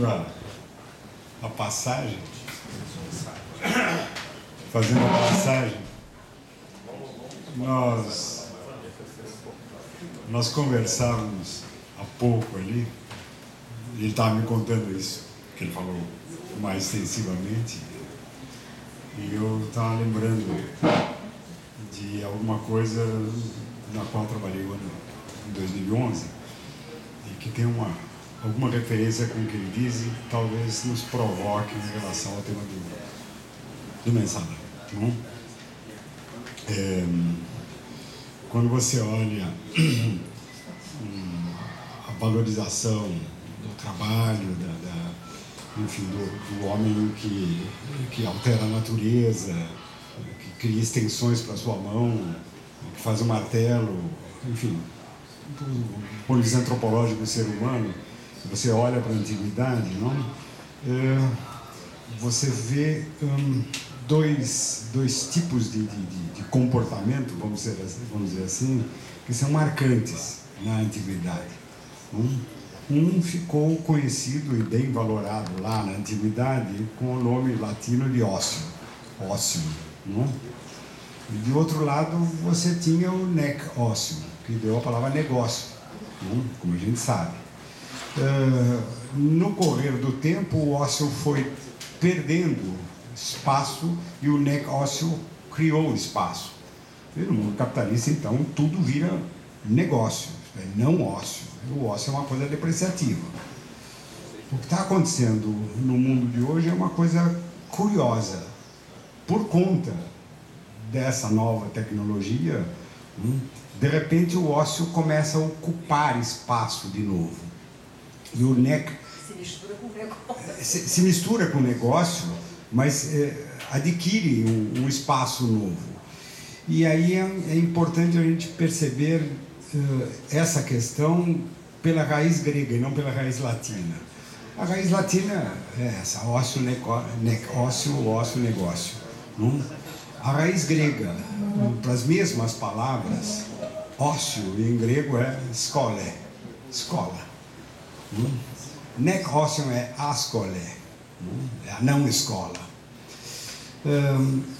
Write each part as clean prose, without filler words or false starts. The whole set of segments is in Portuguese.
a passagem, fazendo a passagem, nós conversávamos há pouco ali, ele estava me contando isso, que ele falou mais extensivamente, e eu estava lembrando de alguma coisa na qual trabalhei em 2011, e que tem alguma referência com o que ele diz e talvez nos provoque em relação ao tema do mensalão. Quando você olha a valorização do trabalho, enfim, do homem que altera a natureza, que cria extensões para a sua mão, que faz um martelo, enfim, do ponto de vista antropológico do ser humano, você olha para a antiguidade, não? Você vê dois tipos de comportamento, vamos dizer assim, que são marcantes na antiguidade. Um ficou conhecido e bem valorado lá na antiguidade com o nome latino de ócio, não? E de outro lado você tinha o nec ócio, que deu a palavra negócio, não? Como a gente sabe. No correr do tempo o ócio foi perdendo espaço e o nec ócio criou espaço. E no mundo capitalista, então, tudo vira negócio, não ócio. O ócio é uma coisa depreciativa. O que está acontecendo no mundo de hoje é uma coisa curiosa. Por conta dessa nova tecnologia, de repente o ócio começa a ocupar espaço de novo. E o nec se mistura com o negócio. Se mistura com o negócio, mas adquire um espaço novo. E aí é importante a gente perceber essa questão pela raiz grega e não pela raiz latina. A raiz latina é essa, ócio, ócio, negócio. A raiz grega, para as mesmas palavras, ócio em grego é skole, escola. Nec ócio é askole, é a não escola.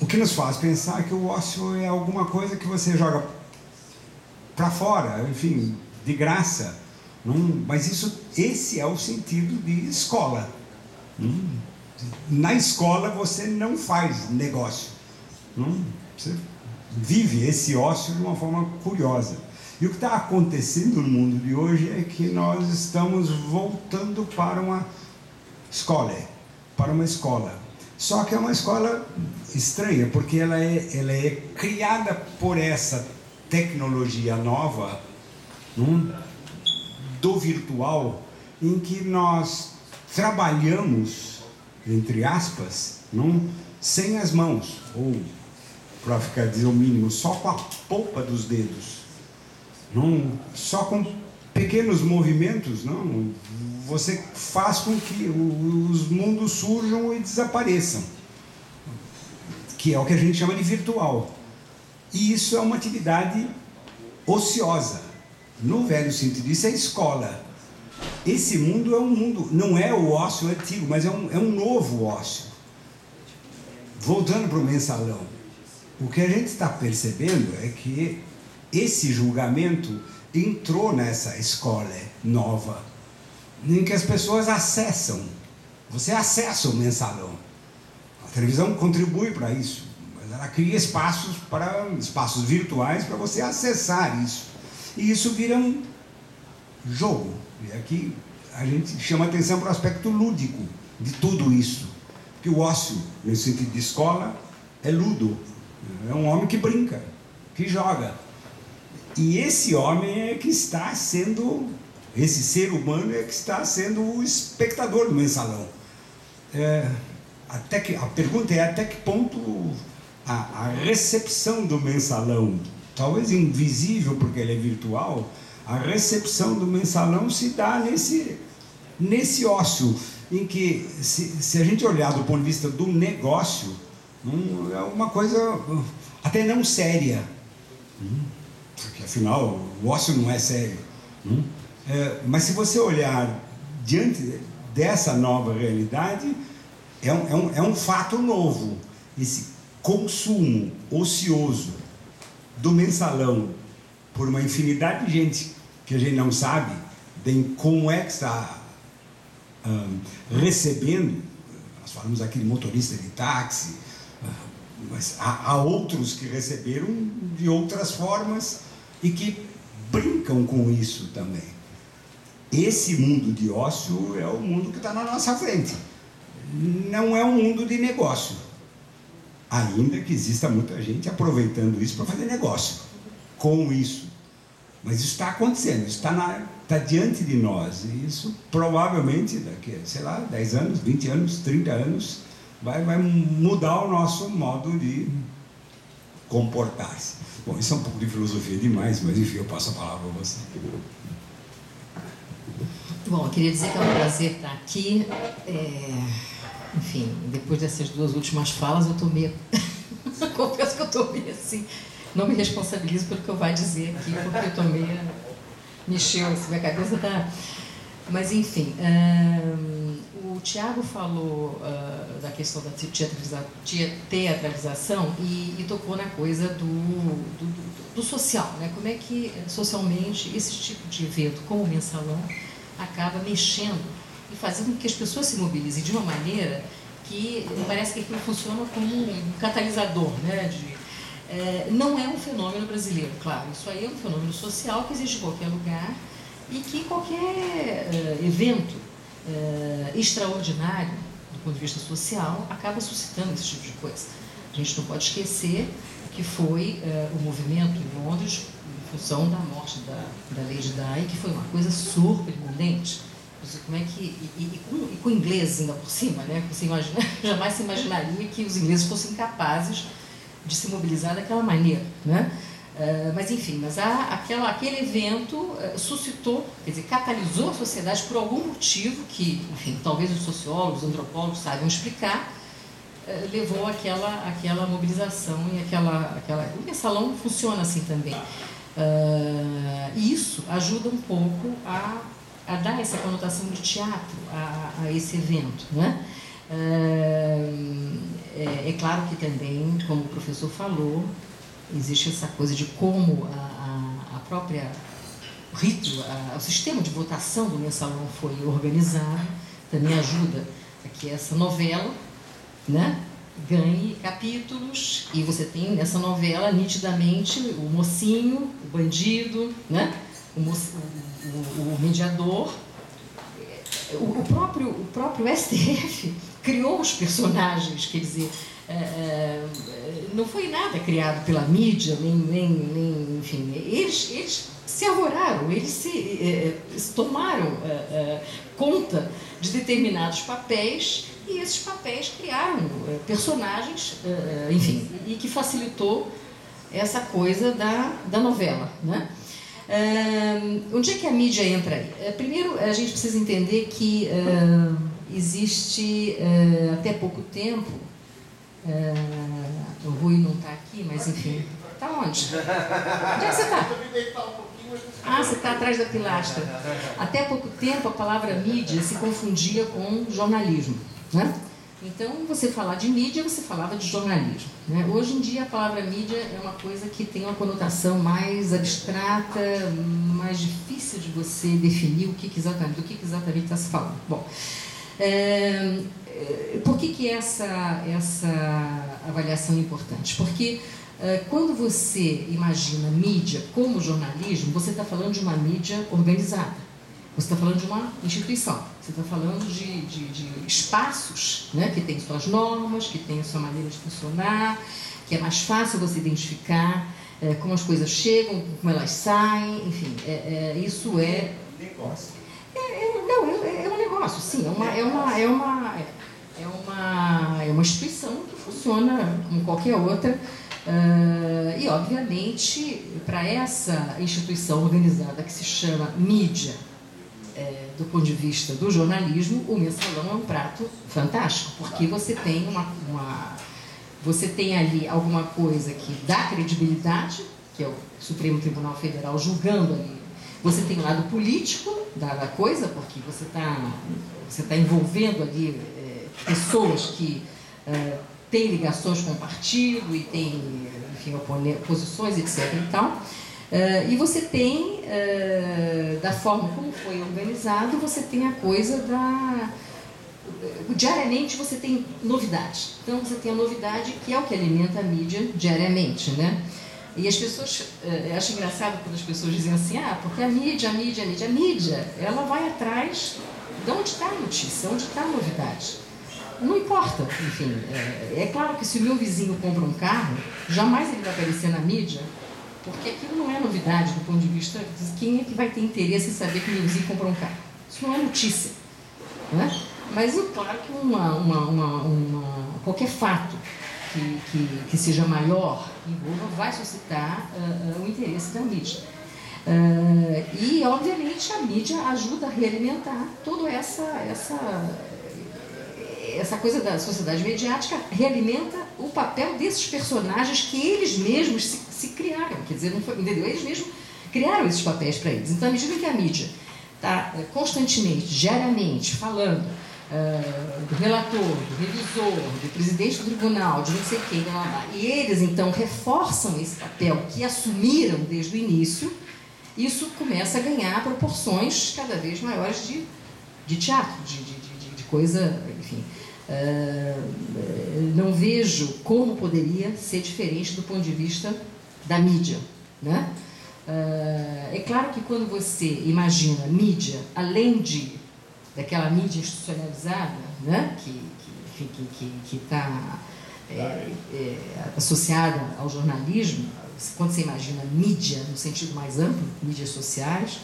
O que nos faz pensar que o ócio é alguma coisa que você joga para fora, enfim, de graça. Mas esse é o sentido de escola. Na escola você não faz negócio. Você vive esse ócio de uma forma curiosa. E o que está acontecendo no mundo de hoje é que nós estamos voltando para uma escola. Só que é uma escola estranha, porque ela é criada por essa tecnologia nova, do virtual, em que nós trabalhamos, entre aspas, sem as mãos, ou, para ficar dizer o mínimo, só com a polpa dos dedos, só com pequenos movimentos, você faz com que os mundos surjam e desapareçam, que é o que a gente chama de virtual. E isso é uma atividade ociosa. No velho sentido disso é escola. Esse mundo é um mundo, não é o ócio antigo, mas é um novo ócio. Voltando para o mensalão, o que a gente está percebendo é que esse julgamento entrou nessa escola nova, em que as pessoas acessam. Você acessa o mensalão. A televisão contribui para isso, mas ela cria espaços virtuais para você acessar isso. E isso vira um jogo. E aqui a gente chama atenção para o aspecto lúdico de tudo isso. Porque o ócio, no sentido de escola, é ludo. É um homem que brinca, que joga. E esse homem é que está sendo, esse ser humano é que está sendo o espectador do mensalão. A pergunta é até que ponto a recepção do mensalão, talvez invisível porque ele é virtual, a recepção do mensalão se dá nesse ócio, em que se a gente olhar do ponto de vista do negócio, é uma coisa até não séria. Porque afinal o ócio não é sério. Mas se você olhar diante dessa nova realidade é um fato novo. Esse consumo ocioso do mensalão por uma infinidade de gente que a gente não sabe bem como é que está recebendo. Nós falamos aqui de motorista de táxi, mas há outros que receberam de outras formas e que brincam com isso também. Esse mundo de ócio é o mundo que está na nossa frente. Não é um mundo de negócio. Ainda que exista muita gente aproveitando isso para fazer negócio com isso. Mas isso está acontecendo, isso está diante de nós. E isso provavelmente daqui, sei lá, 10 anos, 20 anos, 30 anos, vai mudar o nosso modo de comportar-se. Bom, isso é um pouco de filosofia demais, mas enfim, eu passo a palavra a você. Bom, eu queria dizer que é um prazer estar aqui. Enfim, depois dessas duas últimas falas, eu estou meio... Confesso que eu estou meio assim... Não me responsabilizo pelo que eu vou dizer aqui, porque eu estou meio... Mexeu, assim, minha cabeça está... Mas, enfim, o Tiago falou da questão da teatralização e tocou na coisa do social, né? Como é que, socialmente, esse tipo de evento, como o mensalão, acaba mexendo e fazendo com que as pessoas se mobilizem de uma maneira que parece que aquilo funciona como um catalisador, né? Não é um fenômeno brasileiro, claro, isso aí é um fenômeno social que existe em qualquer lugar e que qualquer evento extraordinário do ponto de vista social acaba suscitando esse tipo de coisa. A gente não pode esquecer que foi o movimento em Londres em função da morte da Lady Di, que foi uma coisa surpreendente. Como é que, e com ingleses ainda por cima, né? Você jamais se imaginaria que os ingleses fossem capazes de se mobilizar daquela maneira, né? Mas enfim, aquele evento suscitou, quer dizer, catalisou a sociedade por algum motivo que, enfim, talvez os sociólogos, os antropólogos saibam explicar, levou àquela mobilização e o mensalão funciona assim também. E isso ajuda um pouco a dar essa conotação de teatro a esse evento, né? É claro que também, como o professor falou, existe essa coisa de como a própria rito, o sistema de votação do mensalão foi organizado, também ajuda a que essa novela, né, ganhe capítulos, e você tem nessa novela nitidamente o mocinho, o bandido, né, o mediador. O próprio STF criou os personagens, quer dizer, não foi nada criado pela mídia, nem enfim, eles se arvoraram, eles se tomaram conta de determinados papéis e esses papéis criaram personagens, enfim, e que facilitou essa coisa da novela, né? Onde é que a mídia entra aí? Primeiro, a gente precisa entender que existe, até pouco tempo, o Rui não está aqui, mas enfim, está onde? Onde é que você está? Ah, você está atrás da pilastra. Até pouco tempo, a palavra mídia se confundia com jornalismo, né? Então, você falar de mídia, você falava de jornalismo, né? Hoje em dia, a palavra mídia é uma coisa que tem uma conotação mais abstrata, mais difícil de você definir do que exatamente está se falando. Bom, por que essa avaliação é importante? Porque quando você imagina mídia como jornalismo, você está falando de uma mídia organizada. Você está falando de uma instituição, você está falando de espaços, né, que tem suas normas, que tem sua maneira de funcionar, que é mais fácil você identificar como as coisas chegam, como elas saem, enfim, isso é... Negócio. É um negócio, sim, é uma instituição que funciona como qualquer outra. E, obviamente, para essa instituição organizada que se chama mídia, do ponto de vista do jornalismo, o mensalão é um prato fantástico, porque você tem você tem ali alguma coisa que dá credibilidade, que é o Supremo Tribunal Federal julgando ali. Você tem o lado político da coisa, porque você está você está envolvendo ali pessoas que têm ligações com o partido e têm, enfim, posições, etc. e tal. E você tem, da forma como foi organizado, você tem a coisa da... Diariamente você tem novidade. Então você tem a novidade que é o que alimenta a mídia diariamente, né? E as pessoas, eu acho engraçado quando as pessoas dizem assim, porque a mídia, ela vai atrás de onde está a notícia, onde está a novidade. Não importa, enfim, é claro que se o meu vizinho compra um carro, jamais ele vai aparecer na mídia, porque aquilo não é novidade do ponto de vista de quem é que vai ter interesse em saber que o meu vizinho comprou um carro. Isso não é notícia, né? Mas é claro que qualquer fato que seja maior, vai suscitar o interesse da mídia. E, obviamente, a mídia ajuda a realimentar toda essa coisa da sociedade mediática, realimenta o papel desses personagens que eles mesmos se criaram. Quer dizer, não foi, entendeu? Eles mesmos criaram esses papéis para eles. Então, à medida que a mídia está constantemente, diariamente, falando do relator, do revisor, do presidente do tribunal, de não sei quem, e eles, então, reforçam esse papel que assumiram desde o início, isso começa a ganhar proporções cada vez maiores de teatro, de coisa, enfim. Não vejo como poderia ser diferente do ponto de vista da mídia, né? É claro que quando você imagina mídia, além daquela mídia institucionalizada, né, que está associada ao jornalismo, quando você imagina mídia no sentido mais amplo, mídias sociais,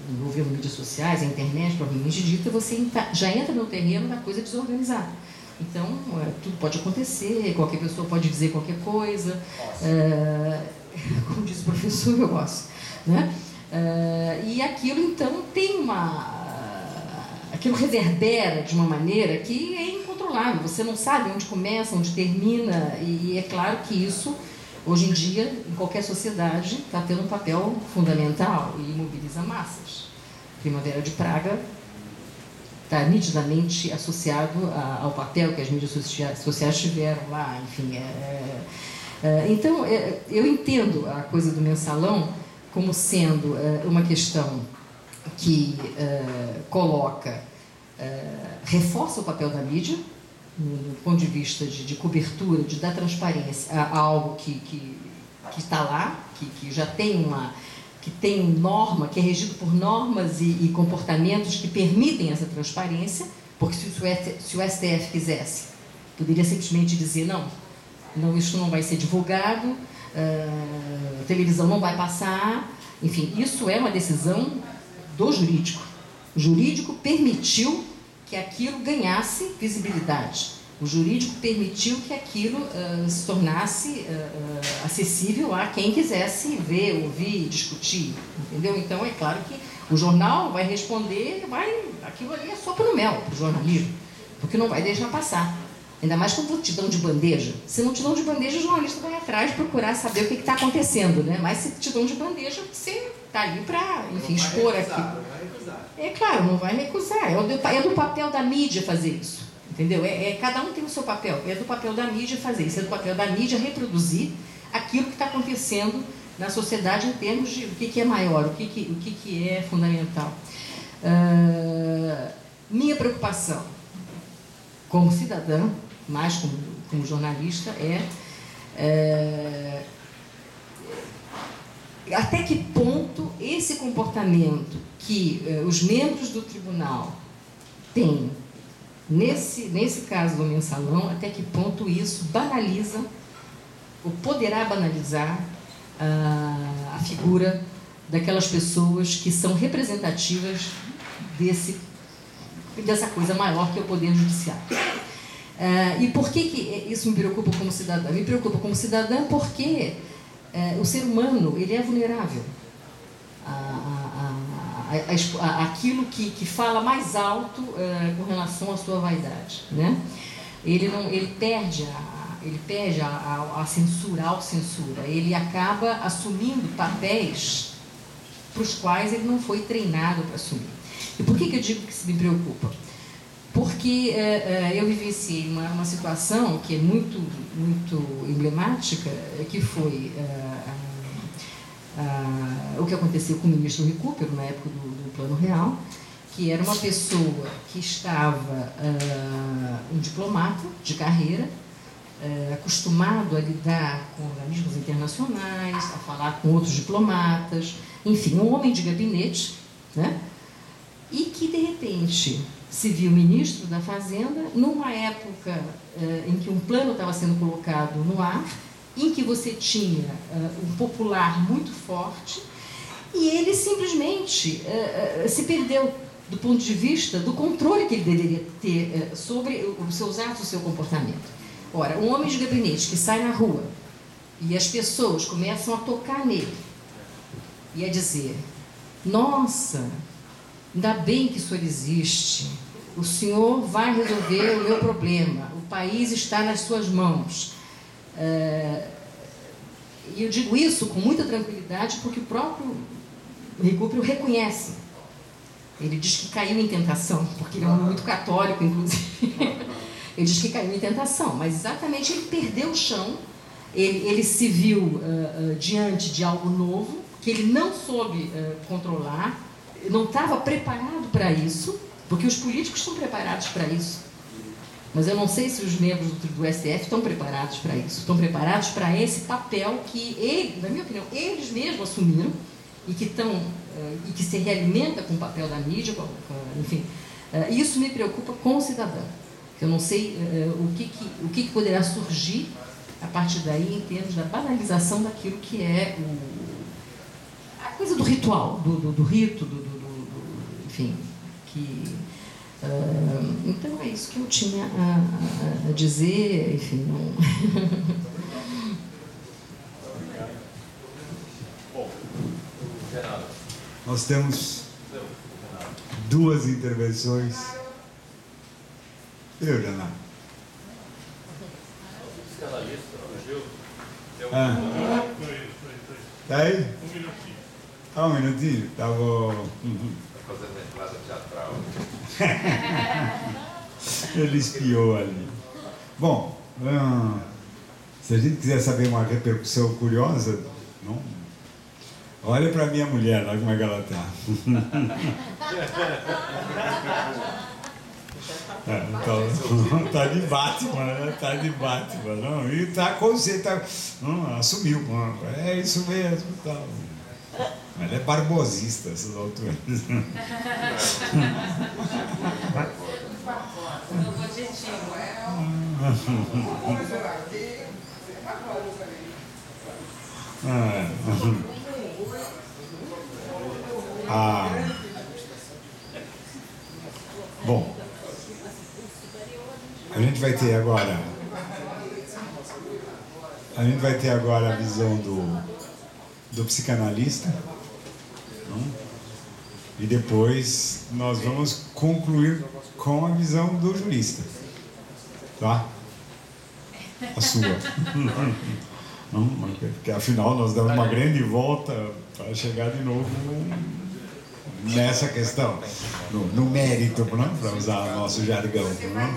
envolvendo mídias sociais, a internet propriamente dita, você já entra no terreno da coisa desorganizada. Então, tudo pode acontecer, qualquer pessoa pode dizer qualquer coisa, como diz o professor, eu gosto, né? E aquilo, então, tem aquilo reverbera de uma maneira que é incontrolável, você não sabe onde começa, onde termina, e é claro que isso, hoje em dia, em qualquer sociedade, está tendo um papel fundamental e mobiliza massas. Primavera de Praga está nitidamente associado ao papel que as mídias sociais tiveram lá, enfim. Então, eu entendo a coisa do mensalão como sendo uma questão que reforça o papel da mídia, do ponto de vista de cobertura, de dar transparência a algo que está lá, que já tem que tem norma, que é regido por normas e comportamentos que permitem essa transparência, porque se o STF quisesse, poderia simplesmente dizer, não, isso não vai ser divulgado, a televisão não vai passar, enfim, isso é uma decisão do jurídico. O jurídico permitiu que aquilo ganhasse visibilidade. O jurídico permitiu que aquilo se tornasse acessível a quem quisesse ver, ouvir, discutir, entendeu? Então, é claro que o jornal vai responder, aquilo ali é sopa no mel para o jornalismo, porque não vai deixar passar. Ainda mais quando te dão de bandeja. Se não te dão de bandeja, o jornalista vai atrás procurar saber o que está acontecendo, né? Mas se te dão de bandeja, você está ali para, enfim, expor aquilo. É claro, não vai recusar. É do papel da mídia fazer isso. Entendeu? Cada um tem o seu papel. É do papel da mídia fazer isso. É do papel da mídia reproduzir aquilo que está acontecendo na sociedade em termos de o que é maior, o que é fundamental. Minha preocupação como cidadã, mais como jornalista, até que ponto esse comportamento que os membros do tribunal têm, nesse caso do mensalão, até que ponto isso banaliza, ou poderá banalizar, a figura daquelas pessoas que são representativas dessa coisa maior que é o Poder Judiciário. E por que isso me preocupa como cidadã? Me preocupa como cidadã porque o ser humano, ele é vulnerável àquilo que fala mais alto com relação à sua vaidade, né? Ele perde a censura, a autocensura. Ele acaba assumindo papéis para os quais ele não foi treinado para assumir. E por que eu digo que isso me preocupa? porque eu vivenciei uma situação que é muito emblemática, que foi o que aconteceu com o ministro Recupero na época do Plano Real, que era uma pessoa que estava, um diplomata de carreira, acostumado a lidar com organismos internacionais, a falar com outros diplomatas, enfim, um homem de gabinete, né? E que, de repente, se viu ministro da Fazenda numa época em que um plano estava sendo colocado no ar, em que você tinha um popular muito forte, e ele simplesmente se perdeu do ponto de vista do controle que ele deveria ter sobre os seus atos, o seu comportamento. Ora, um homem de gabinete que sai na rua e as pessoas começam a tocar nele e a dizer: nossa, ainda bem que o senhor existe, o senhor vai resolver o meu problema, o país está nas suas mãos. E eu digo isso com muita tranquilidade porque o próprio Recupero reconhece. Ele diz que caiu em tentação, porque ele é um homem muito católico, inclusive. Ele diz que caiu em tentação, mas exatamente ele perdeu o chão, ele se viu diante de algo novo, que ele não soube controlar, não estava preparado para isso, porque os políticos estão preparados para isso. Mas eu não sei se os membros do STF estão preparados para isso, estão preparados para esse papel que, na minha opinião, eles mesmos assumiram e que e que se realimenta com o papel da mídia, enfim. Isso me preocupa com o cidadão. Eu não sei o que poderá surgir a partir daí em termos da banalização daquilo que é a coisa do ritual, do rito, enfim, que... então é isso que eu tinha a dizer, enfim, não... Nós temos 2 intervenções. Eu, Renato. Tá aí? Um minutinho. Um minutinho? Tá bom. Fazendo entrada teatral. Ele espiou ali. Bom, se a gente quiser saber uma repercussão curiosa, não? Olha para minha mulher, olha como é que ela está. Tá de Batman, né? Tá de Batman, não? E tá consciente, assumiu, é isso mesmo, tá. Ela é barbosista, essas alturas. Bom, a gente vai ter agora a visão do psicanalista, não? E depois nós vamos concluir com a visão do jurista, tá? A sua. Não? Porque afinal nós damos uma grande volta para chegar de novo nessa questão, no mérito, para usar o nosso jargão. Não?